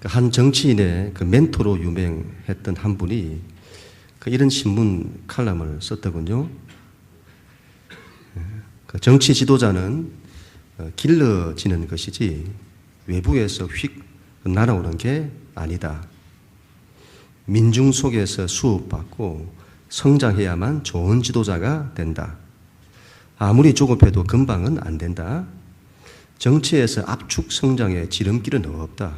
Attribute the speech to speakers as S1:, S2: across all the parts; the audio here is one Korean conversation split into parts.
S1: 한 정치인의 그 멘토로 유명했던 한 분이 이런 신문 칼럼을 썼더군요. 그 정치 지도자는 길러지는 것이지 외부에서 휙 날아오는 게 아니다. 민중 속에서 수업받고 성장해야만 좋은 지도자가 된다. 아무리 조급해도 금방은 안 된다. 정치에서 압축 성장의 지름길은 없다.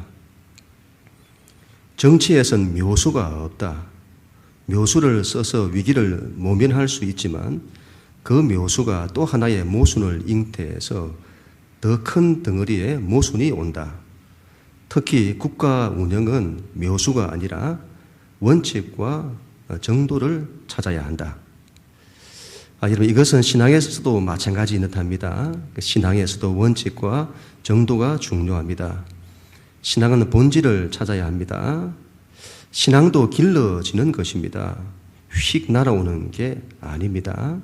S1: 정치에선 묘수가 없다. 묘수를 써서 위기를 모면할 수 있지만 그 묘수가 또 하나의 모순을 잉태해서 더 큰 덩어리의 모순이 온다. 특히 국가 운영은 묘수가 아니라 원칙과 정도를 찾아야 한다. 여러분, 이것은 신앙에서도 마찬가지인 듯합니다. 신앙에서도 원칙과 정도가 중요합니다. 신앙은 본질을 찾아야 합니다. 신앙도 길러지는 것입니다. 휙 날아오는 게 아닙니다.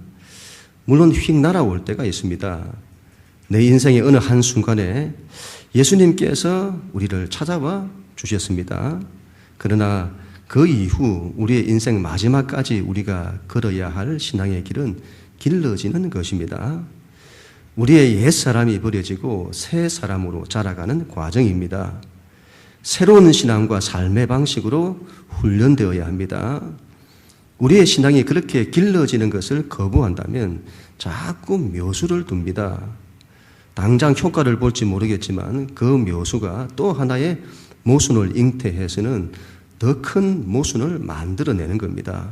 S1: 물론 휙 날아올 때가 있습니다. 내 인생의 어느 한순간에 예수님께서 우리를 찾아와 주셨습니다. 그러나 그 이후 우리의 인생 마지막까지 우리가 걸어야 할 신앙의 길은 길러지는 것입니다. 우리의 옛사람이 버려지고 새 사람으로 자라가는 과정입니다. 새로운 신앙과 삶의 방식으로 훈련되어야 합니다. 우리의 신앙이 그렇게 길러지는 것을 거부한다면 자꾸 묘수를 둡니다. 당장 효과를 볼지 모르겠지만 그 묘수가 또 하나의 모순을 잉태해서는 더 큰 모순을 만들어내는 겁니다.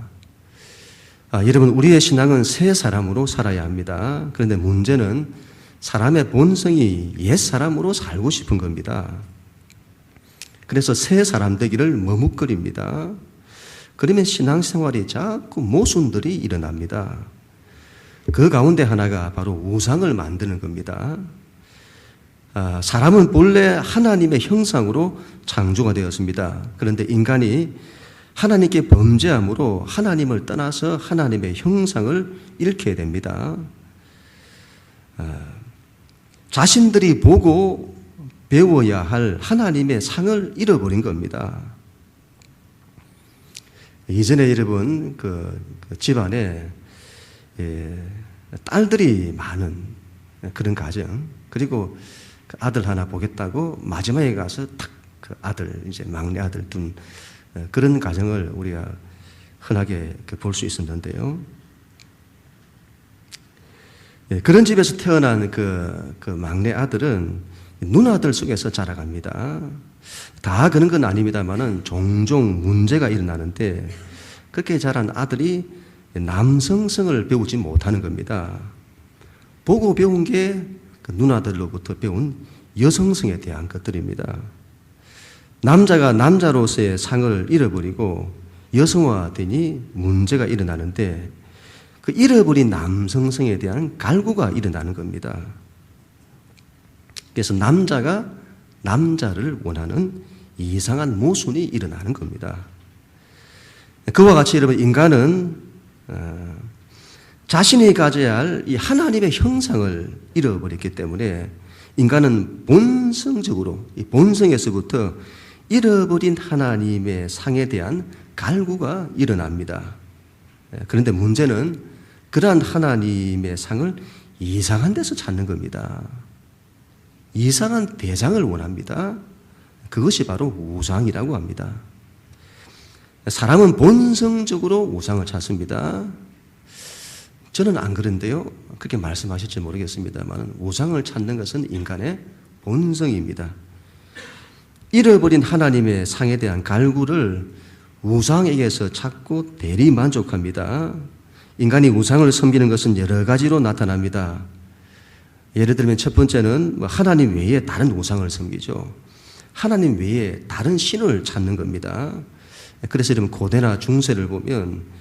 S1: 여러분, 우리의 신앙은 새 사람으로 살아야 합니다. 그런데 문제는 사람의 본성이 옛 사람으로 살고 싶은 겁니다. 그래서 새 사람 되기를 머뭇거립니다. 그러면 신앙생활이 자꾸 모순들이 일어납니다. 그 가운데 하나가 바로 우상을 만드는 겁니다. 사람은 본래 하나님의 형상으로 창조가 되었습니다. 그런데 인간이 하나님께 범죄함으로 하나님을 떠나서 하나님의 형상을 잃게 됩니다. 자신들이 보고 배워야 할 하나님의 상을 잃어버린 겁니다. 이전에 여러분 그 집안에 딸들이 많은 그런 가정, 그리고 그 아들 하나 보겠다고 마지막에 가서 탁 그 아들, 이제 막내 아들 둔 그런 가정을 우리가 흔하게 볼 수 있었는데요. 그런 집에서 태어난 그 막내 아들은 누나들 속에서 자라갑니다. 다 그런 건 아닙니다만은 종종 문제가 일어나는데 그렇게 자란 아들이 남성성을 배우지 못하는 겁니다. 보고 배운 게 그 누나들로부터 배운 여성성에 대한 것들입니다. 남자가 남자로서의 상을 잃어버리고 여성화되니 문제가 일어나는데 그 잃어버린 남성성에 대한 갈구가 일어나는 겁니다. 그래서 남자가 남자를 원하는 이상한 모순이 일어나는 겁니다. 그와 같이 여러분, 인간은 자신이 가져야 할 이 하나님의 형상을 잃어버렸기 때문에 인간은 본성적으로, 이 본성에서부터 잃어버린 하나님의 상에 대한 갈구가 일어납니다. 그런데 문제는 그러한 하나님의 상을 이상한 데서 찾는 겁니다. 이상한 대상을 원합니다. 그것이 바로 우상이라고 합니다. 사람은 본성적으로 우상을 찾습니다. 저는 안 그런데요. 그렇게 말씀하실지 모르겠습니다만 우상을 찾는 것은 인간의 본성입니다. 잃어버린 하나님의 상에 대한 갈구를 우상에게서 찾고 대리 만족합니다. 인간이 우상을 섬기는 것은 여러 가지로 나타납니다. 예를 들면 첫 번째는 하나님 외에 다른 우상을 섬기죠. 하나님 외에 다른 신을 찾는 겁니다. 그래서 여러분 고대나 중세를 보면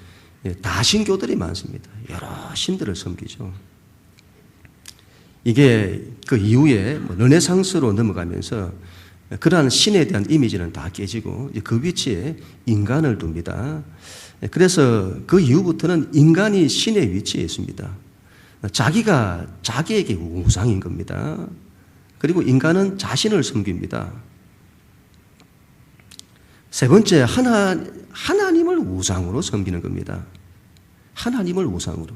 S1: 다신교들이 많습니다. 여러 신들을 섬기죠. 이게 그 이후에 르네상스로 넘어가면서 그러한 신에 대한 이미지는 다 깨지고 그 위치에 인간을 둡니다. 그래서 그 이후부터는 인간이 신의 위치에 있습니다. 자기가 자기에게 우상인 겁니다. 그리고 인간은 자신을 섬깁니다. 세 번째, 하나님을 우상으로 섬기는 겁니다. 하나님을 우상으로.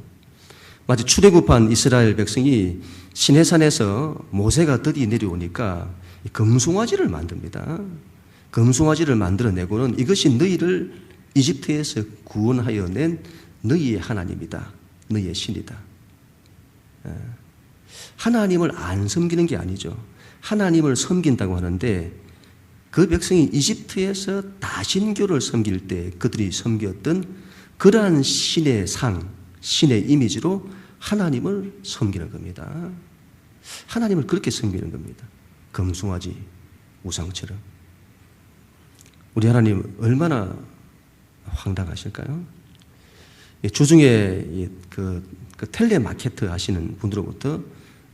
S1: 마치 출애굽한 이스라엘 백성이 시내산에서 모세가 드디어 내려오니까 금송아지를 만듭니다. 금송아지를 만들어내고는 이것이 너희를 이집트에서 구원하여 낸 너희의 하나님이다. 너희의 신이다. 하나님을 안 섬기는 게 아니죠. 하나님을 섬긴다고 하는데 그 백성이 이집트에서 다신교를 섬길 때 그들이 섬겼던 그러한 신의 상, 신의 이미지로 하나님을 섬기는 겁니다. 하나님을 그렇게 섬기는 겁니다. 금송아지 우상처럼. 우리 하나님 얼마나 황당하실까요? 주중에 그 텔레마케터 하시는 분들로부터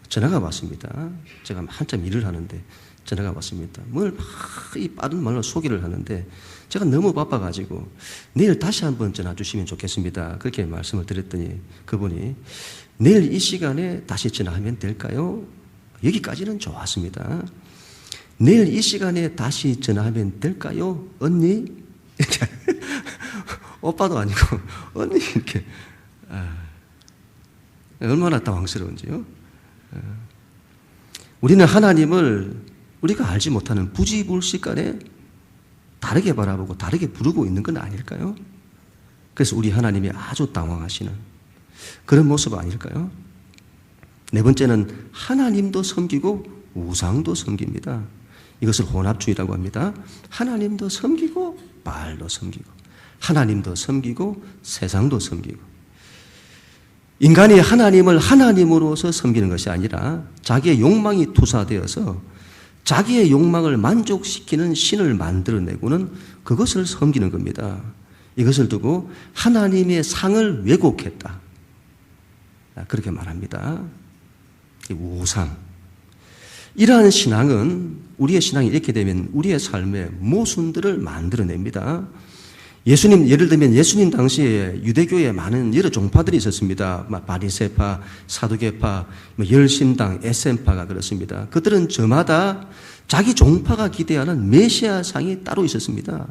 S1: 전화가 왔습니다. 제가 한참 일을 하는데 전화가 왔습니다. 뭘 막 이 빠른 말로 소개를 하는데 제가 너무 바빠가지고 내일 다시 한번 전화 주시면 좋겠습니다. 그렇게 말씀을 드렸더니 그분이 내일 이 시간에 다시 전화하면 될까요? 여기까지는 좋았습니다. 내일 이 시간에 다시 전화하면 될까요? 언니? 이렇게 오빠도 아니고 언니 이렇게 얼마나 당황스러운지요. 우리는 하나님을 우리가 알지 못하는 부지불식간에 다르게 바라보고 다르게 부르고 있는 건 아닐까요? 그래서 우리 하나님이 아주 당황하시는 그런 모습 아닐까요? 네 번째는 하나님도 섬기고 우상도 섬깁니다. 이것을 혼합주의라고 합니다. 하나님도 섬기고 바알도 섬기고 하나님도 섬기고 세상도 섬기고 인간이 하나님을 하나님으로서 섬기는 것이 아니라 자기의 욕망이 투사되어서 자기의 욕망을 만족시키는 신을 만들어내고는 그것을 섬기는 겁니다. 이것을 두고 하나님의 상을 왜곡했다. 그렇게 말합니다. 우상. 이러한 신앙은 우리의 신앙이 이렇게 되면 우리의 삶에 모순들을 만들어냅니다. 예를 들면 예수님 당시에 유대교에 많은 여러 종파들이 있었습니다. 바리새파, 사두개파, 열심당, 에센파가 그렇습니다. 그들은 저마다 자기 종파가 기대하는 메시아상이 따로 있었습니다.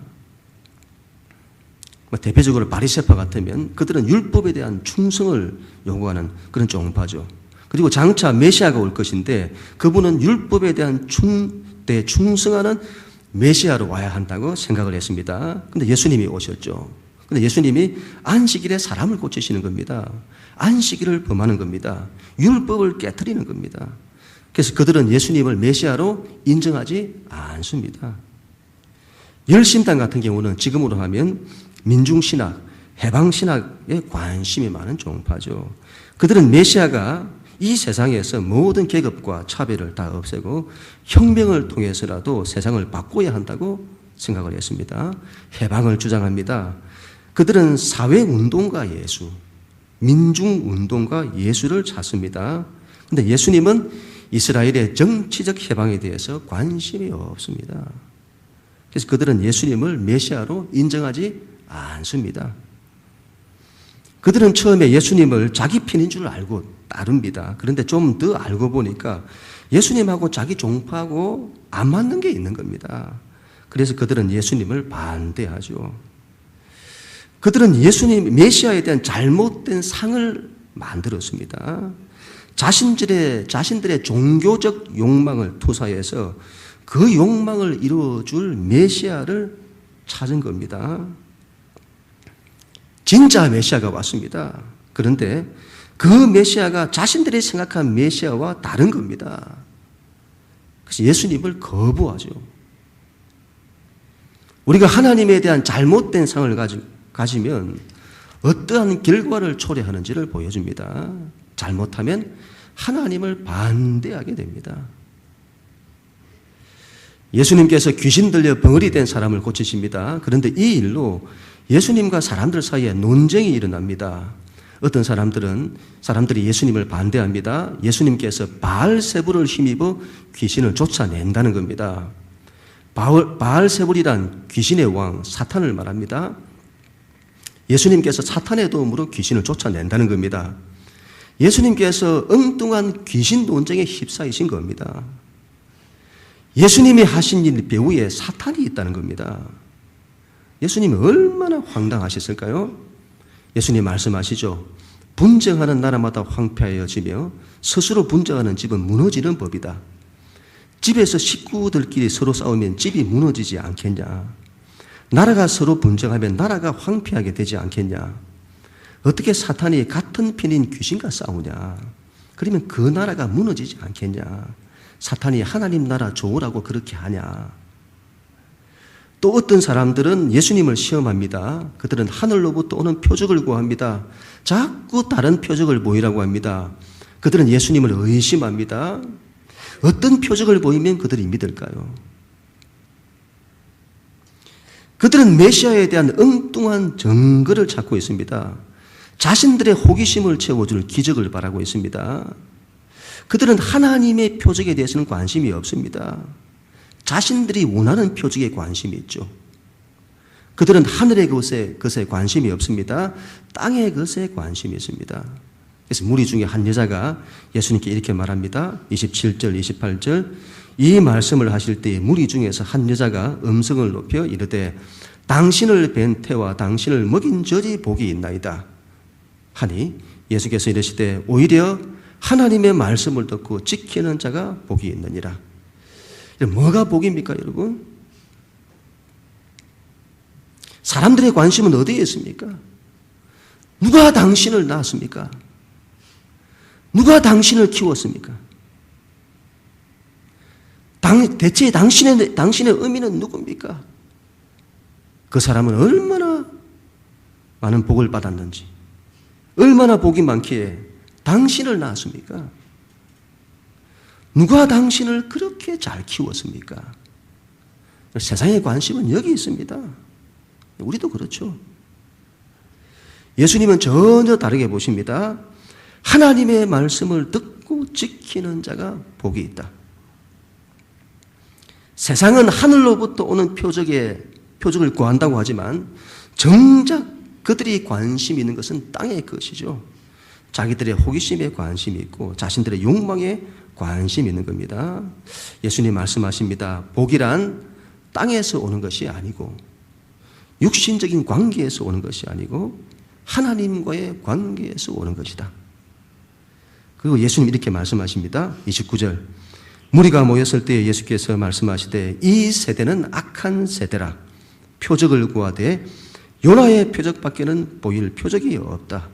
S1: 대표적으로 바리새파 같으면 그들은 율법에 대한 충성을 요구하는 그런 종파죠. 그리고 장차 메시아가 올 것인데 그분은 율법에 대한 충성하는 메시아로 와야 한다고 생각을 했습니다. 근데 예수님이 오셨죠. 근데 예수님이 안식일에 사람을 고치시는 겁니다. 안식일을 범하는 겁니다. 율법을 깨트리는 겁니다. 그래서 그들은 예수님을 메시아로 인정하지 않습니다. 열심당 같은 경우는 지금으로 하면 민중신학, 해방신학에 관심이 많은 종파죠. 그들은 메시아가 이 세상에서 모든 계급과 차별을 다 없애고 혁명을 통해서라도 세상을 바꿔야 한다고 생각을 했습니다. 해방을 주장합니다. 그들은 사회운동과 예수, 민중운동과 예수를 찾습니다. 그런데 예수님은 이스라엘의 정치적 해방에 대해서 관심이 없습니다. 그래서 그들은 예수님을 메시아로 인정하지 않습니다. 그들은 처음에 예수님을 자기 편인 줄 알고 따릅니다. 그런데 좀 더 알고 보니까 예수님하고 자기 종파하고 안 맞는 게 있는 겁니다. 그래서 그들은 예수님을 반대하죠. 그들은 예수님, 메시아에 대한 잘못된 상을 만들었습니다. 자신들의 종교적 욕망을 투사해서 그 욕망을 이루어줄 메시아를 찾은 겁니다. 진짜 메시아가 왔습니다. 그런데 그 메시아가 자신들이 생각한 메시아와 다른 겁니다. 그래서 예수님을 거부하죠. 우리가 하나님에 대한 잘못된 상을 가지면 어떠한 결과를 초래하는지를 보여줍니다. 잘못하면 하나님을 반대하게 됩니다. 예수님께서 귀신 들려 벙어리 된 사람을 고치십니다. 그런데 이 일로 예수님과 사람들 사이에 논쟁이 일어납니다. 어떤 사람들이 예수님을 반대합니다. 예수님께서 바알세불을 힘입어 귀신을 쫓아낸다는 겁니다. 바알세불이란 귀신의 왕 사탄을 말합니다. 예수님께서 사탄의 도움으로 귀신을 쫓아낸다는 겁니다. 예수님께서 엉뚱한 귀신 논쟁에 휩싸이신 겁니다. 예수님이 하신 일 배후에 사탄이 있다는 겁니다. 예수님이 얼마나 황당하셨을까요? 예수님 말씀하시죠. 분쟁하는 나라마다 황폐하여지며 스스로 분쟁하는 집은 무너지는 법이다. 집에서 식구들끼리 서로 싸우면 집이 무너지지 않겠냐. 나라가 서로 분쟁하면 나라가 황폐하게 되지 않겠냐. 어떻게 사탄이 같은 편인 귀신과 싸우냐. 그러면 그 나라가 무너지지 않겠냐. 사탄이 하나님 나라 좋으라고 그렇게 하냐. 또 어떤 사람들은 예수님을 시험합니다. 그들은 하늘로부터 오는 표적을 구합니다. 자꾸 다른 표적을 보이라고 합니다. 그들은 예수님을 의심합니다. 어떤 표적을 보이면 그들이 믿을까요? 그들은 메시아에 대한 엉뚱한 증거를 찾고 있습니다. 자신들의 호기심을 채워줄 기적을 바라고 있습니다. 그들은 하나님의 표적에 대해서는 관심이 없습니다. 자신들이 원하는 표적에 관심이 있죠. 그들은 하늘의 것에 관심이 없습니다. 땅의 것에 관심이 있습니다. 그래서 무리 중에 한 여자가 예수님께 이렇게 말합니다. 27절, 28절. 이 말씀을 하실 때에 무리 중에서 한 여자가 음성을 높여 이르되 당신을 뵌 태와 당신을 먹인 젖이 복이 있나이다 하니 예수께서 이르시되 오히려 하나님의 말씀을 듣고 지키는 자가 복이 있느니라. 뭐가 복입니까, 여러분? 사람들의 관심은 어디에 있습니까? 누가 당신을 낳았습니까? 누가 당신을 키웠습니까? 대체 당신의 의미는 누굽니까? 그 사람은 얼마나 많은 복을 받았는지, 얼마나 복이 많기에 당신을 낳았습니까? 누가 당신을 그렇게 잘 키웠습니까? 세상의 관심은 여기 있습니다. 우리도 그렇죠. 예수님은 전혀 다르게 보십니다. 하나님의 말씀을 듣고 지키는 자가 복이 있다. 세상은 하늘로부터 오는 표적을 구한다고 하지만 정작 그들이 관심 있는 것은 땅의 것이죠. 자기들의 호기심에 관심이 있고 자신들의 욕망에 관심이 있는 겁니다. 예수님 말씀하십니다. 복이란 땅에서 오는 것이 아니고 육신적인 관계에서 오는 것이 아니고 하나님과의 관계에서 오는 것이다. 그리고 예수님 이렇게 말씀하십니다. 29절. 무리가 모였을 때 예수께서 말씀하시되 이 세대는 악한 세대라. 표적을 구하되 요나의 표적밖에는 보일 표적이 없다.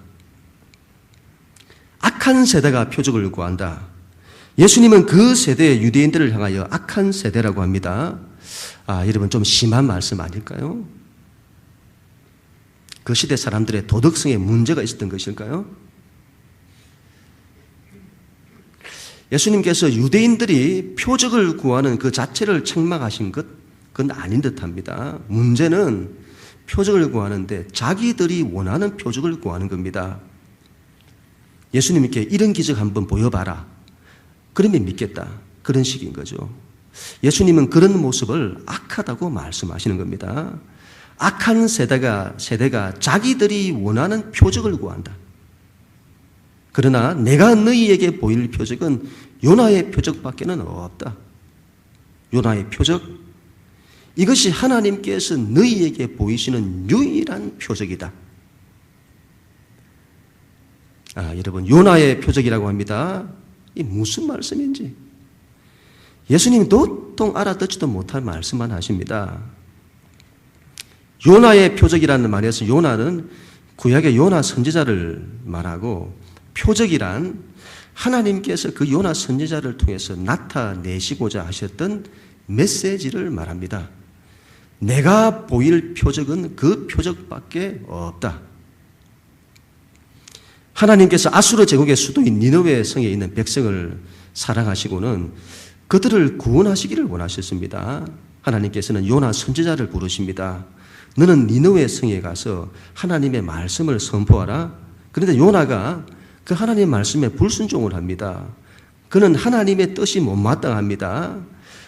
S1: 악한 세대가 표적을 구한다. 예수님은 그 세대의 유대인들을 향하여 악한 세대라고 합니다. 여러분 좀 심한 말씀 아닐까요? 그 시대 사람들의 도덕성에 문제가 있었던 것일까요? 예수님께서 유대인들이 표적을 구하는 그 자체를 책망하신 것, 그건 아닌 듯합니다. 문제는 표적을 구하는데 자기들이 원하는 표적을 구하는 겁니다. 예수님께 이런 기적 한번 보여봐라. 그러면 믿겠다. 그런 식인 거죠. 예수님은 그런 모습을 악하다고 말씀하시는 겁니다. 악한 세대가 자기들이 원하는 표적을 구한다. 그러나 내가 너희에게 보일 표적은 요나의 표적밖에는 없다. 요나의 표적, 이것이 하나님께서 너희에게 보이시는 유일한 표적이다. 여러분, 요나의 표적이라고 합니다. 이 무슨 말씀인지 예수님이 도통 알아듣지도 못할 말씀만 하십니다. 요나의 표적이라는 말에서 요나는 구약의 요나 선지자를 말하고 표적이란 하나님께서 그 요나 선지자를 통해서 나타내시고자 하셨던 메시지를 말합니다. 내가 보일 표적은 그 표적밖에 없다. 하나님께서 아수르 제국의 수도인 니느웨 성에 있는 백성을 사랑하시고는 그들을 구원하시기를 원하셨습니다. 하나님께서는 요나 선지자를 부르십니다. 너는 니느웨 성에 가서 하나님의 말씀을 선포하라. 그런데 요나가 그 하나님의 말씀에 불순종을 합니다. 그는 하나님의 뜻이 못마땅합니다.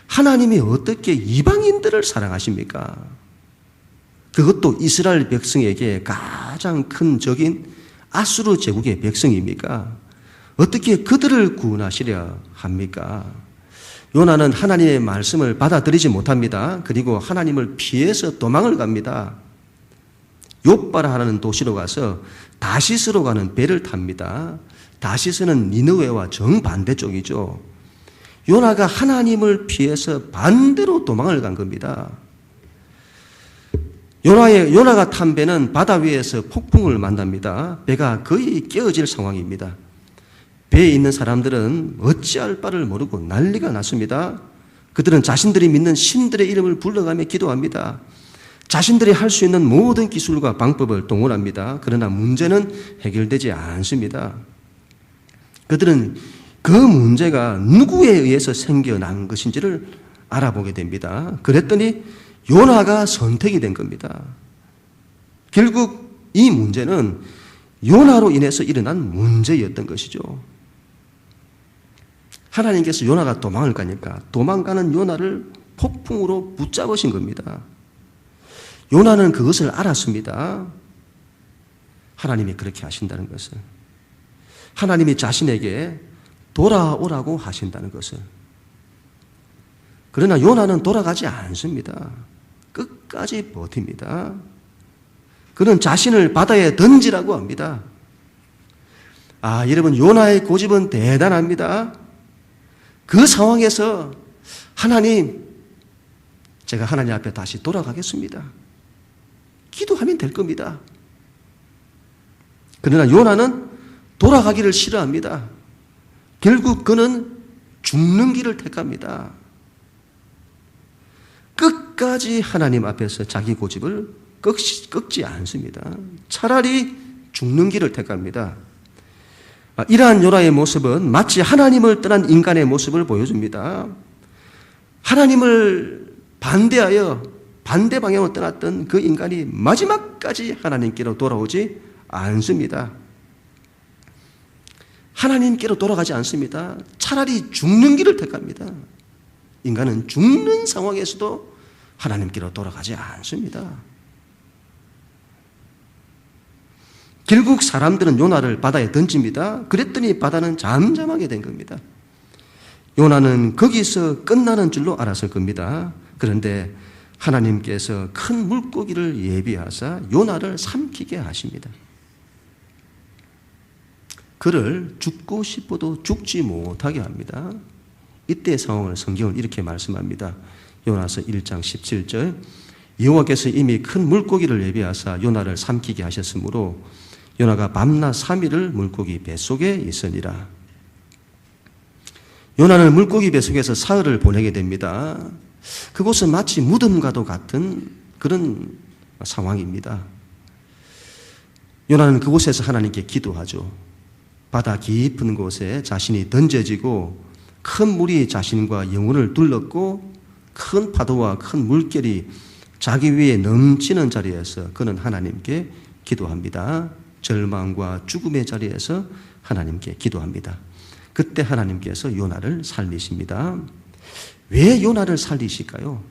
S1: 하나님이 어떻게 이방인들을 사랑하십니까? 그것도 이스라엘 백성에게 가장 큰 적인 아수르 제국의 백성입니까? 어떻게 그들을 구원하시려 합니까? 요나는 하나님의 말씀을 받아들이지 못합니다. 그리고 하나님을 피해서 도망을 갑니다. 욥바라하는 도시로 가서 다시스로 가는 배를 탑니다. 다시스는 니느웨와 정반대쪽이죠. 요나가 하나님을 피해서 반대로 도망을 간 겁니다. 요나가 탄 배는 바다 위에서 폭풍을 만납니다. 배가 거의 깨어질 상황입니다. 배에 있는 사람들은 어찌할 바를 모르고 난리가 났습니다. 그들은 자신들이 믿는 신들의 이름을 불러가며 기도합니다. 자신들이 할 수 있는 모든 기술과 방법을 동원합니다. 그러나 문제는 해결되지 않습니다. 그들은 그 문제가 누구에 의해서 생겨난 것인지를 알아보게 됩니다. 그랬더니 요나가 선택이 된 겁니다. 결국 이 문제는 요나로 인해서 일어난 문제였던 것이죠. 하나님께서 요나가 도망을 가니까 도망가는 요나를 폭풍으로 붙잡으신 겁니다. 요나는 그것을 알았습니다. 하나님이 그렇게 하신다는 것을. 하나님이 자신에게 돌아오라고 하신다는 것을. 그러나 요나는 돌아가지 않습니다. 끝까지 버팁니다. 그는 자신을 바다에 던지라고 합니다. 여러분, 요나의 고집은 대단합니다. 그 상황에서 하나님, 제가 하나님 앞에 다시 돌아가겠습니다. 기도하면 될 겁니다. 그러나 요나는 돌아가기를 싫어합니다. 결국 그는 죽는 길을 택합니다. 끝까지 하나님 앞에서 자기 고집을 꺾지 않습니다. 차라리 죽는 길을 택합니다. 이러한 요나의 모습은 마치 하나님을 떠난 인간의 모습을 보여줍니다. 하나님을 반대하여 반대 방향으로 떠났던 그 인간이 마지막까지 하나님께로 돌아오지 않습니다. 하나님께로 돌아가지 않습니다. 차라리 죽는 길을 택합니다. 인간은 죽는 상황에서도 하나님께로 돌아가지 않습니다. 결국 사람들은 요나를 바다에 던집니다. 그랬더니 바다는 잠잠하게 된 겁니다. 요나는 거기서 끝나는 줄로 알았을 겁니다. 그런데 하나님께서 큰 물고기를 예비하사 요나를 삼키게 하십니다. 그를 죽고 싶어도 죽지 못하게 합니다. 이때의 상황을 성경은 이렇게 말씀합니다. 요나서 1장 17절, 여호와께서 이미 큰 물고기를 예비하사 요나를 삼키게 하셨으므로 요나가 밤낮 3일을 물고기 뱃속에 있으니라. 요나는 물고기 뱃속에서 사흘을 보내게 됩니다. 그곳은 마치 무덤과도 같은 그런 상황입니다. 요나는 그곳에서 하나님께 기도하죠. 바다 깊은 곳에 자신이 던져지고 큰 물이 자신과 영혼을 둘렀고 큰 파도와 큰 물결이 자기 위에 넘치는 자리에서 그는 하나님께 기도합니다. 절망과 죽음의 자리에서 하나님께 기도합니다. 그때 하나님께서 요나를 살리십니다. 왜 요나를 살리실까요?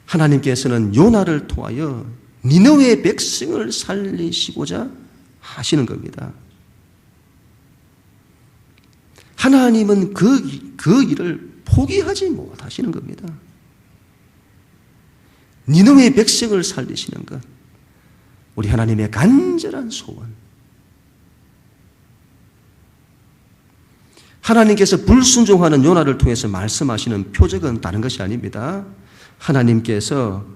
S1: 하나님께서는 요나를 통하여 니느웨 백성을 살리시고자 하시는 겁니다. 하나님은 그 일을 포기하지 못하시는 겁니다. 니느웨 백성을 살리시는 것, 우리 하나님의 간절한 소원. 하나님께서 불순종하는 요나를 통해서 말씀하시는 표적은 다른 것이 아닙니다. 하나님께서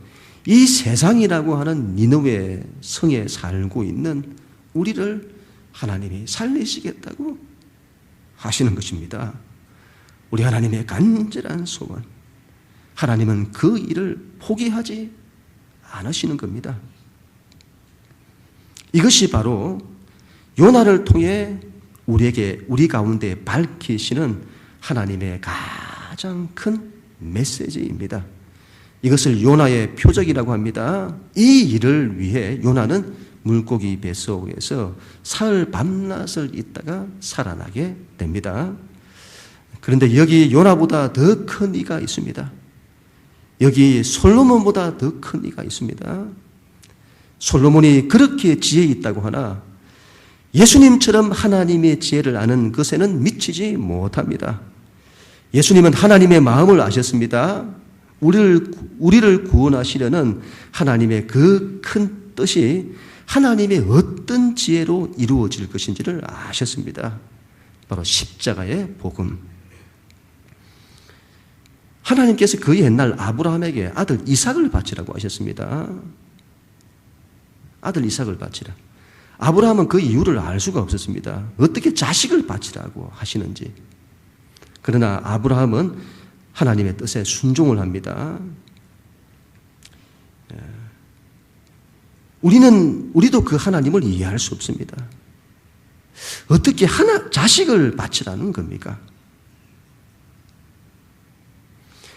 S1: 이 세상이라고 하는 니느웨 성에 살고 있는 우리를 하나님이 살리시겠다고 하시는 것입니다. 우리 하나님의 간절한 소원. 하나님은 그 일을 포기하지 않으시는 겁니다. 이것이 바로 요나를 통해 우리 가운데 밝히시는 하나님의 가장 큰 메시지입니다. 이것을 요나의 표적이라고 합니다. 이 일을 위해 요나는 물고기 뱃속에서 사흘 밤낮을 있다가 살아나게 됩니다. 그런데 여기 요나보다 더 큰 이가 있습니다. 여기 솔로몬보다 더 큰 이가 있습니다. 솔로몬이 그렇게 지혜 있다고 하나 예수님처럼 하나님의 지혜를 아는 것에는 미치지 못합니다. 예수님은 하나님의 마음을 아셨습니다. 우리를 구원하시려는 하나님의 그 큰 뜻이 하나님의 어떤 지혜로 이루어질 것인지를 아셨습니다. 바로 십자가의 복음. 하나님께서 그 옛날 아브라함에게 아들 이삭을 바치라고 하셨습니다. 아들 이삭을 바치라. 아브라함은 그 이유를 알 수가 없었습니다. 어떻게 자식을 바치라고 하시는지. 그러나 아브라함은 하나님의 뜻에 순종을 합니다. 우리도 그 하나님을 이해할 수 없습니다. 어떻게 자식을 바치라는 겁니까?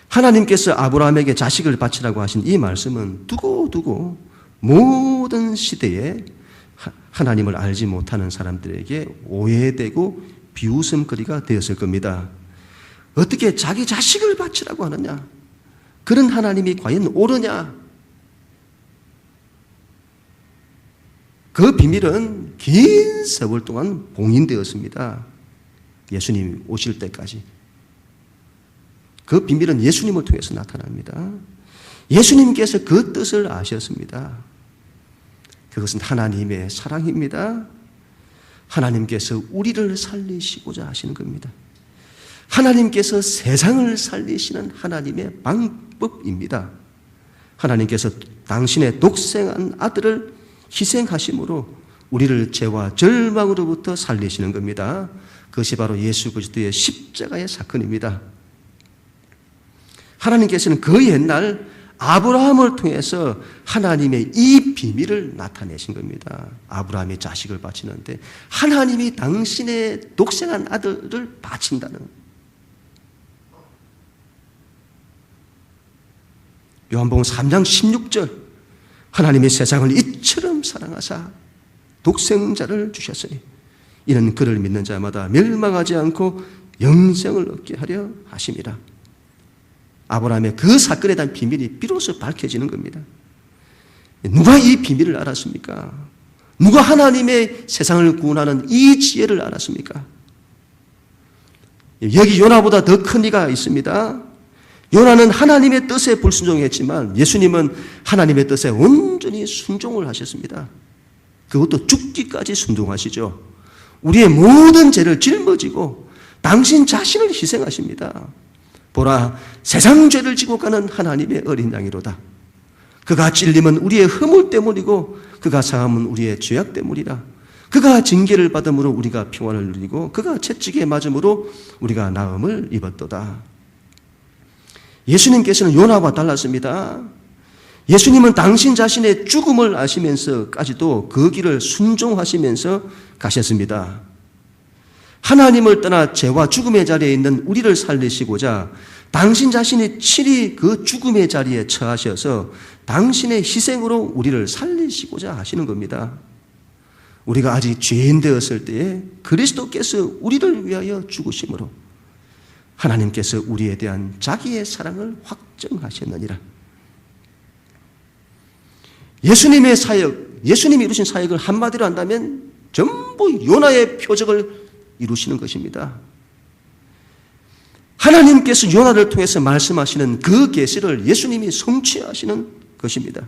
S1: 하나님께서 아브라함에게 자식을 바치라고 하신 이 말씀은 두고두고 모든 시대에 하나님을 알지 못하는 사람들에게 오해되고 비웃음거리가 되었을 겁니다. 어떻게 자기 자식을 바치라고 하느냐? 그런 하나님이 과연 옳으냐? 그 비밀은 긴 세월 동안 봉인되었습니다. 예수님 오실 때까지. 그 비밀은 예수님을 통해서 나타납니다. 예수님께서 그 뜻을 아셨습니다. 그것은 하나님의 사랑입니다. 하나님께서 우리를 살리시고자 하시는 겁니다. 하나님께서 세상을 살리시는 하나님의 방법입니다. 하나님께서 당신의 독생한 아들을 희생하심으로 우리를 죄와 절망으로부터 살리시는 겁니다. 그것이 바로 예수 그리스도의 십자가의 사건입니다. 하나님께서는 그 옛날 아브라함을 통해서 하나님의 이 비밀을 나타내신 겁니다. 아브라함이 자식을 바치는데 하나님이 당신의 독생한 아들을 바친다는. 요한복음 3장 16절 하나님이 세상을 이처럼 사랑하사 독생자를 주셨으니 이는 그를 믿는 자마다 멸망하지 않고 영생을 얻게 하려 하심이라. 아브라함의 그 사건에 대한 비밀이 비로소 밝혀지는 겁니다. 누가 이 비밀을 알았습니까? 누가 하나님의 세상을 구원하는 이 지혜를 알았습니까? 여기 요나보다 더 큰 이가 있습니다. 요나는 하나님의 뜻에 불순종했지만 예수님은 하나님의 뜻에 온전히 순종을 하셨습니다. 그것도 죽기까지 순종하시죠. 우리의 모든 죄를 짊어지고 당신 자신을 희생하십니다. 보라, 세상 죄를 지고 가는 하나님의 어린 양이로다. 그가 찔림은 우리의 허물 때문이고 그가 상함은 우리의 죄악 때문이라. 그가 징계를 받음으로 우리가 평안을 누리고 그가 채찍에 맞음으로 우리가 나음을 입었도다. 예수님께서는 요나와 달랐습니다. 예수님은 당신 자신의 죽음을 아시면서까지도 그 길을 순종하시면서 가셨습니다. 하나님을 떠나 죄와 죽음의 자리에 있는 우리를 살리시고자 당신 자신이 친히 그 죽음의 자리에 처하셔서 당신의 희생으로 우리를 살리시고자 하시는 겁니다. 우리가 아직 죄인 되었을 때에 그리스도께서 우리를 위하여 죽으심으로 하나님께서 우리에 대한 자기의 사랑을 확정하셨느니라. 예수님의 사역, 예수님이 이루신 사역을 한마디로 한다면 전부 요나의 표적을 이루시는 것입니다. 하나님께서 요나를 통해서 말씀하시는 그 계시를 예수님이 성취하시는 것입니다.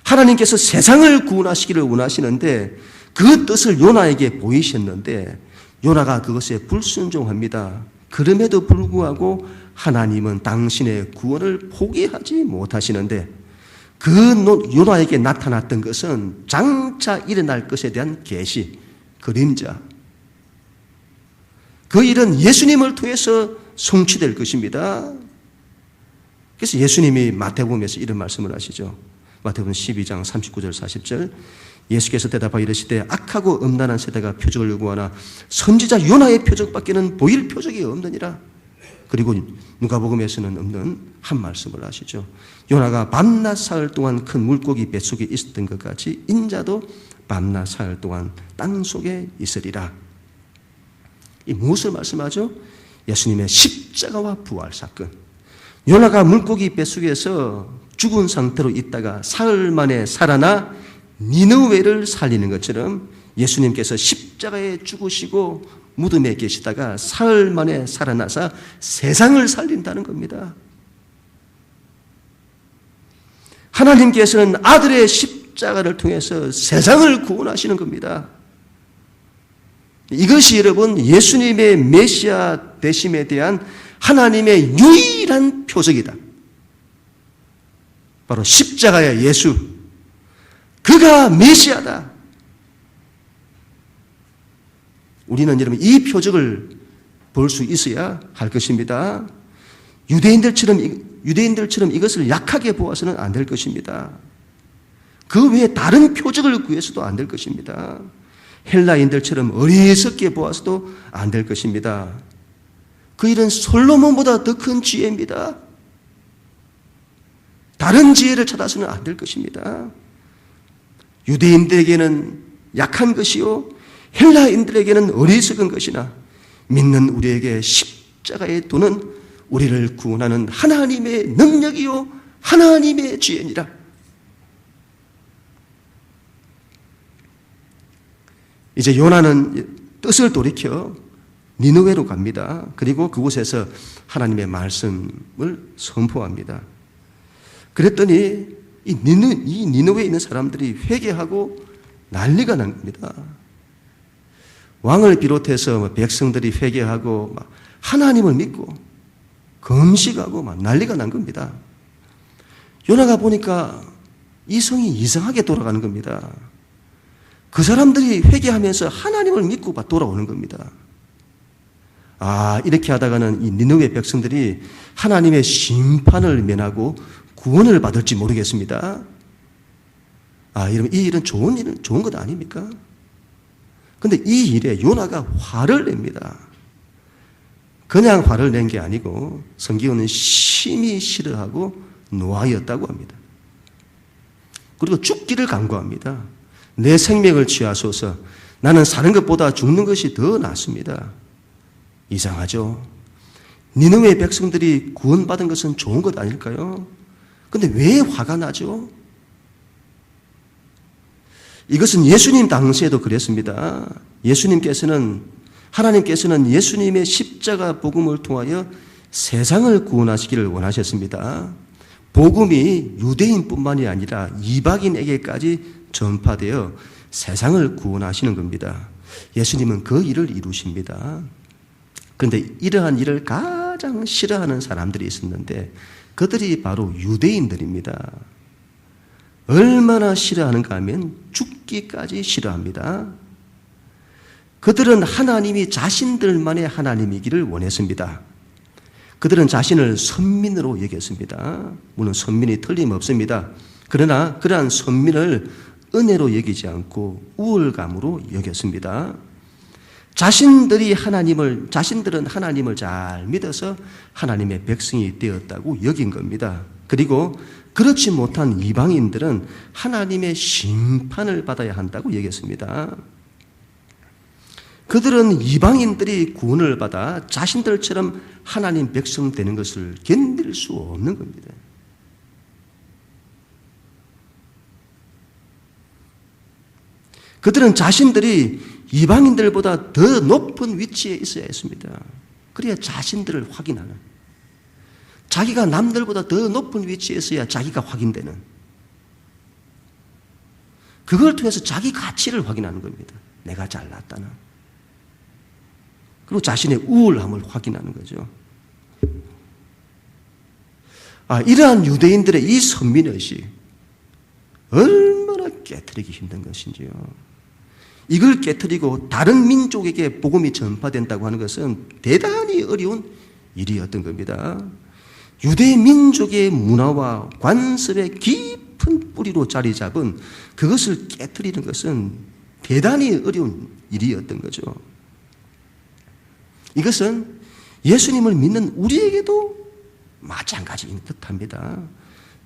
S1: 하나님께서 세상을 구원하시기를 원하시는데 그 뜻을 요나에게 보이셨는데 요나가 그것에 불순종합니다. 그럼에도 불구하고 하나님은 당신의 구원을 포기하지 못하시는데 그 요나에게 나타났던 것은 장차 일어날 것에 대한 계시, 그림자. 그 일은 예수님을 통해서 성취될 것입니다. 그래서 예수님이 마태복음에서 이런 말씀을 하시죠. 마태복음 12장 39절 40절 예수께서 대답하여 이르시되 악하고 음란한 세대가 표적을 요구하나 선지자 요나의 표적밖에는 보일 표적이 없느니라. 그리고 누가복음에서는 없는 한 말씀을 하시죠. 요나가 밤낮 사흘 동안 큰 물고기 뱃속에 있었던 것 같이 인자도 밤낮 사흘 동안 땅속에 있으리라. 이 무엇을 말씀하죠? 예수님의 십자가와 부활 사건. 요나가 물고기 뱃속에서 죽은 상태로 있다가 사흘 만에 살아나 니느웨를 살리는 것처럼 예수님께서 십자가에 죽으시고 무덤에 계시다가 사흘 만에 살아나서 세상을 살린다는 겁니다. 하나님께서는 아들의 십자가를 통해서 세상을 구원하시는 겁니다. 이것이 여러분 예수님의 메시아 되심에 대한 하나님의 유일한 표적이다. 바로 십자가의 예수. 그가 메시아다. 우리는 여러분 이 표적을 볼 수 있어야 할 것입니다. 유대인들처럼 이것을 약하게 보아서는 안 될 것입니다. 그 외에 다른 표적을 구해서도 안 될 것입니다. 헬라인들처럼 어리석게 보아서도 안 될 것입니다. 그 일은 솔로몬보다 더 큰 지혜입니다. 다른 지혜를 찾아서는 안 될 것입니다. 유대인들에게는 약한 것이요 헬라인들에게는 어리석은 것이나 믿는 우리에게 십자가의 도는 우리를 구원하는 하나님의 능력이요 하나님의 지혜니라. 이제 요나는 뜻을 돌이켜 니느웨로 갑니다. 그리고 그곳에서 하나님의 말씀을 선포합니다. 그랬더니 이 니느웨에 있는 사람들이 회개하고 난리가 난 겁니다. 왕을 비롯해서 백성들이 회개하고 하나님을 믿고 금식하고 난리가 난 겁니다. 요나가 보니까 이 성이 이상하게 돌아가는 겁니다. 그 사람들이 회개하면서 하나님을 믿고 돌아오는 겁니다. 이렇게 하다가는 이 니느웨 백성들이 하나님의 심판을 면하고 구원을 받을지 모르겠습니다. 이러면 이 일은 좋은 것 아닙니까? 근데 이 일에 요나가 화를 냅니다. 그냥 화를 낸 게 아니고 성경은 심히 싫어하고 노하였다고 합니다. 그리고 죽기를 간구합니다. 내 생명을 취하소서. 나는 사는 것보다 죽는 것이 더 낫습니다. 이상하죠? 니느웨 백성들이 구원받은 것은 좋은 것 아닐까요? 근데 왜 화가 나죠? 이것은 예수님 당시에도 그랬습니다. 하나님께서는 예수님의 십자가 복음을 통하여 세상을 구원하시기를 원하셨습니다. 복음이 유대인뿐만이 아니라 이방인에게까지 전파되어 세상을 구원하시는 겁니다. 예수님은 그 일을 이루십니다. 그런데 이러한 일을 가장 싫어하는 사람들이 있었는데 그들이 바로 유대인들입니다. 얼마나 싫어하는가 하면 죽기까지 싫어합니다. 그들은 하나님이 자신들만의 하나님이기를 원했습니다. 그들은 자신을 선민으로 여겼습니다. 물론 선민이 틀림없습니다. 그러나 그러한 선민을 은혜로 여기지 않고 우월감으로 여겼습니다. 자신들은 하나님을 잘 믿어서 하나님의 백성이 되었다고 여긴 겁니다. 그리고 그렇지 못한 이방인들은 하나님의 심판을 받아야 한다고 여겼습니다. 그들은 이방인들이 구원을 받아 자신들처럼 하나님 백성 되는 것을 견딜 수 없는 겁니다. 그들은 자신들이 이방인들보다 더 높은 위치에 있어야 했습니다. 그래야 자신들을 확인하는, 자기가 남들보다 더 높은 위치에 있어야 자기가 확인되는, 그걸 통해서 자기 가치를 확인하는 겁니다. 내가 잘났다는. 그리고 자신의 우월함을 확인하는 거죠. 이러한 유대인들의 이 선민의식 얼마나 깨트리기 힘든 것인지요. 이걸 깨트리고 다른 민족에게 복음이 전파된다고 하는 것은 대단히 어려운 일이었던 겁니다. 유대 민족의 문화와 관습의 깊은 뿌리로 자리 잡은 그것을 깨트리는 것은 대단히 어려운 일이었던 거죠. 이것은 예수님을 믿는 우리에게도 마찬가지인 듯합니다.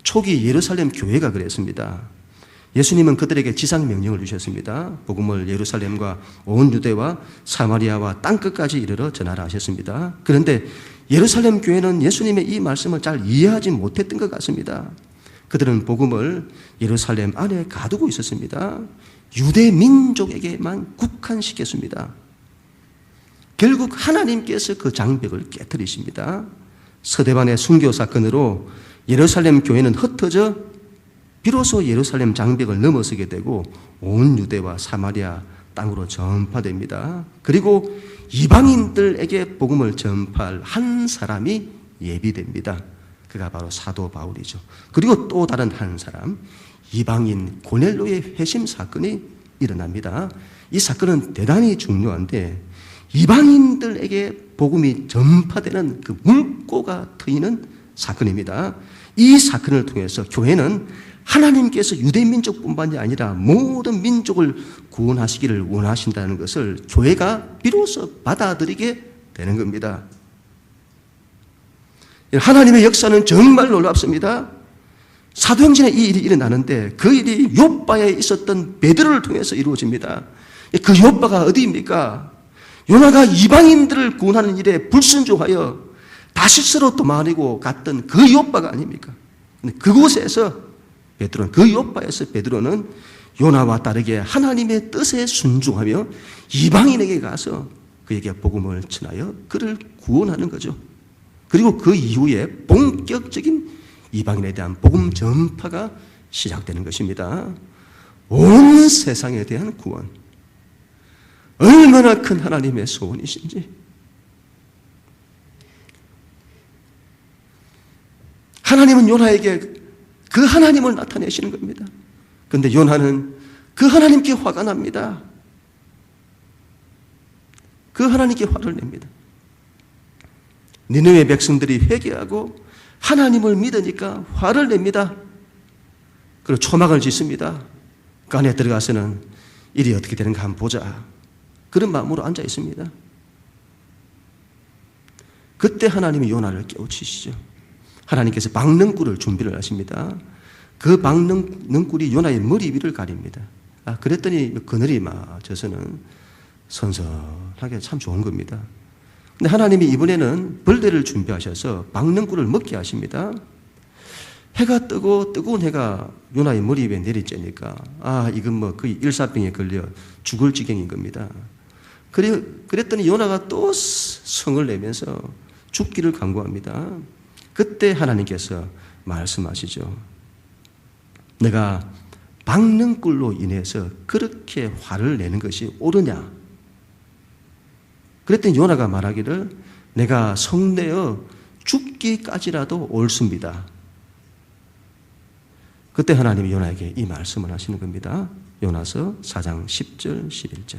S1: 초기 예루살렘 교회가 그랬습니다. 예수님은 그들에게 지상명령을 주셨습니다. 복음을 예루살렘과 온 유대와 사마리아와 땅끝까지 이르러 전하라 하셨습니다. 그런데 예루살렘 교회는 예수님의 이 말씀을 잘 이해하지 못했던 것 같습니다. 그들은 복음을 예루살렘 안에 가두고 있었습니다. 유대 민족에게만 국한시켰습니다. 결국 하나님께서 그 장벽을 깨뜨리십니다. 서대반의 순교 사건으로 예루살렘 교회는 흩어져 비로소 예루살렘 장벽을 넘어서게 되고 온 유대와 사마리아 땅으로 전파됩니다. 그리고 이방인들에게 복음을 전파할 한 사람이 예비됩니다. 그가 바로 사도 바울이죠. 그리고 또 다른 한 사람, 이방인 고넬로의 회심 사건이 일어납니다. 이 사건은 대단히 중요한데 이방인들에게 복음이 전파되는 그 물꼬가 트이는 사건입니다. 이 사건을 통해서 교회는 하나님께서 유대민족뿐만이 아니라 모든 민족을 구원하시기를 원하신다는 것을 교회가 비로소 받아들이게 되는 겁니다. 하나님의 역사는 정말 놀랍습니다. 사도행전에 이 일이 일어나는데 그 일이 욥바에 있었던 베드로를 통해서 이루어집니다. 그 욥바가 어디입니까? 요나가 이방인들을 구원하는 일에 불순종하여 다시스로 도망하고 갔던 그 욥바가 아닙니까? 그곳에서 베드로는, 그 욥바에서 베드로는 요나와 다르게 하나님의 뜻에 순종하며 이방인에게 가서 그에게 복음을 전하여 그를 구원하는 거죠. 그리고 그 이후에 본격적인 이방인에 대한 복음 전파가 시작되는 것입니다. 온 세상에 대한 구원. 얼마나 큰 하나님의 소원이신지. 하나님은 요나에게 그 하나님을 나타내시는 겁니다. 그런데 요나는 그 하나님께 화가 납니다. 그 하나님께 화를 냅니다. 니느웨 백성들이 회개하고 하나님을 믿으니까 화를 냅니다. 그리고 초막을 짓습니다. 그 안에 들어가서는 일이 어떻게 되는가 한번 보자. 그런 마음으로 앉아 있습니다. 그때 하나님이 요나를 깨우치시죠. 하나님께서 박능꿀을 준비를 하십니다. 그 박능꿀이 요나의 머리 위를 가립니다. 그랬더니 그늘이 막 져서는 선선하게 참 좋은 겁니다. 근데 하나님이 이번에는 벌레를 준비하셔서 박능꿀을 먹게 하십니다. 해가 뜨고 뜨거운 해가 요나의 머리 위에 내리쬐니까 이건 뭐 거의 일사병에 걸려 죽을 지경인 겁니다. 그랬더니 요나가 또 성을 내면서 죽기를 간구합니다. 그때 하나님께서 말씀하시죠. 내가 박능꿀로 인해서 그렇게 화를 내는 것이 옳으냐? 그랬더니 요나가 말하기를 내가 성내어 죽기까지라도 옳습니다. 그때 하나님이 요나에게 이 말씀을 하시는 겁니다. 요나서 4장 10절 11절.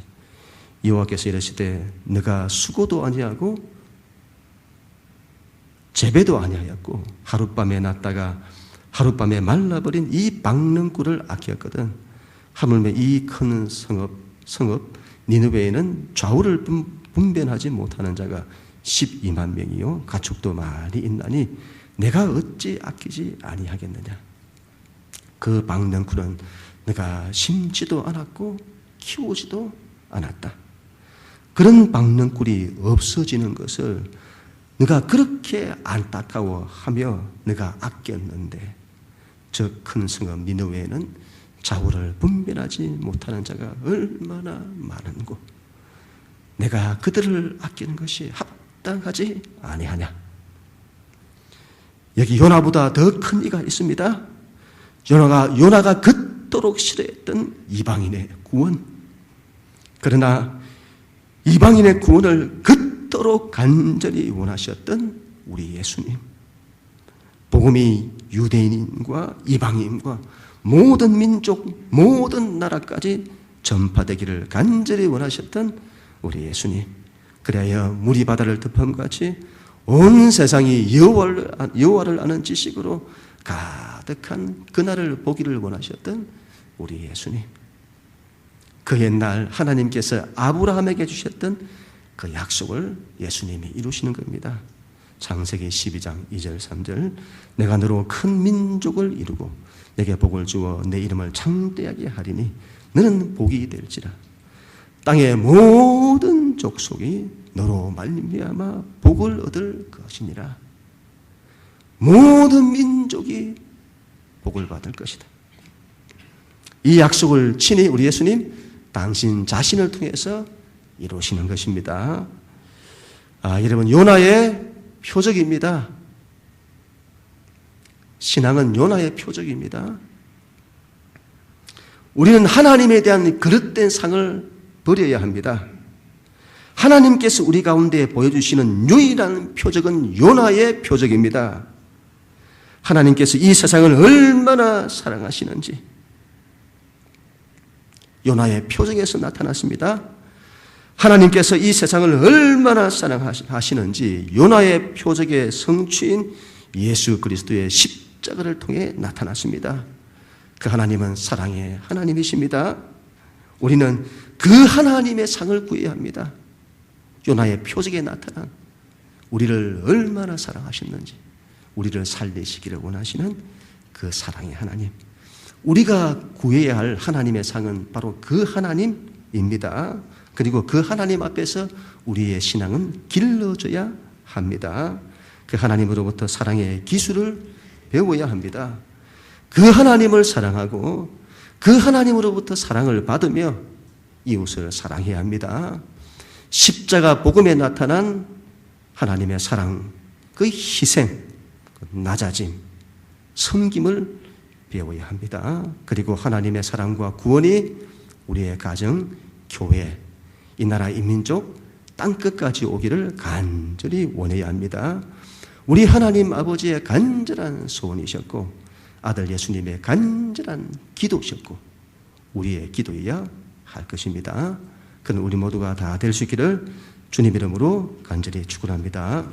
S1: 여호와께서 이르시되 너가 수고도 아니하고 재배도 아니하였고 하룻밤에 났다가 하룻밤에 말라버린 이 박능꿀을 아끼었거든. 하물며 이 큰 성읍 니느웨에는 좌우를 분변하지 못하는 자가 12만 명이요 가축도 많이 있나니 내가 어찌 아끼지 아니하겠느냐. 그 박능꿀은 내가 심지도 않았고 키우지도 않았다. 그런 박능꿀이 없어지는 것을 네가 그렇게 안타까워하며 네가 아꼈는데 저 큰 성읍 니느웨에는 좌우를 분별하지 못하는 자가 얼마나 많은고 내가 그들을 아끼는 것이 합당하지 아니하냐. 여기 요나보다 더 큰 이가 있습니다. 요나가 그토록 싫어했던 이방인의 구원. 그러나 이방인의 구원을 그토록 간절히 원하셨던 우리 예수님. 복음이 유대인과 이방인과 모든 민족, 모든 나라까지 전파되기를 간절히 원하셨던 우리 예수님. 그래야 물이 바다를 덮음과 같이 온 세상이 여호와를 아는 지식으로 가득한 그날을 보기를 원하셨던 우리 예수님. 그 옛날 하나님께서 아브라함에게 주셨던 그 약속을 예수님이 이루시는 겁니다. 창세기 12장 2절 3절 내가 너로 큰 민족을 이루고 내게 복을 주어 내 이름을 창대하게 하리니 너는 복이 될지라. 땅의 모든 족속이 너로 말미암아 복을 얻을 것이니라. 모든 민족이 복을 받을 것이다. 이 약속을 친히 우리 예수님 당신 자신을 통해서 이루시는 것입니다. 여러분 요나의 표적입니다. 신앙은 요나의 표적입니다. 우리는 하나님에 대한 그릇된 상을 버려야 합니다. 하나님께서 우리 가운데 보여주시는 유일한 표적은 요나의 표적입니다. 하나님께서 이 세상을 얼마나 사랑하시는지 요나의 표적에서 나타났습니다. 하나님께서 이 세상을 얼마나 사랑하시는지 요나의 표적의 성취인 예수 그리스도의 십자가를 통해 나타났습니다. 그 하나님은 사랑의 하나님이십니다. 우리는 그 하나님의 상을 구해야 합니다. 요나의 표적에 나타난 우리를 얼마나 사랑하셨는지, 우리를 살리시기를 원하시는 그 사랑의 하나님, 우리가 구해야 할 하나님의 상은 바로 그 하나님입니다. 그리고 그 하나님 앞에서 우리의 신앙은 길러져야 합니다. 그 하나님으로부터 사랑의 기술을 배워야 합니다. 그 하나님을 사랑하고 그 하나님으로부터 사랑을 받으며 이웃을 사랑해야 합니다. 십자가 복음에 나타난 하나님의 사랑, 그 희생, 그 낮아짐, 섬김을 배워야 합니다. 그리고 하나님의 사랑과 구원이 우리의 가정, 교회, 이 나라 이민족, 땅끝까지 오기를 간절히 원해야 합니다. 우리 하나님 아버지의 간절한 소원이셨고 아들 예수님의 간절한 기도셨고 우리의 기도여야 할 것입니다. 그는 우리 모두가 다 될 수 있기를 주님 이름으로 간절히 축원합니다.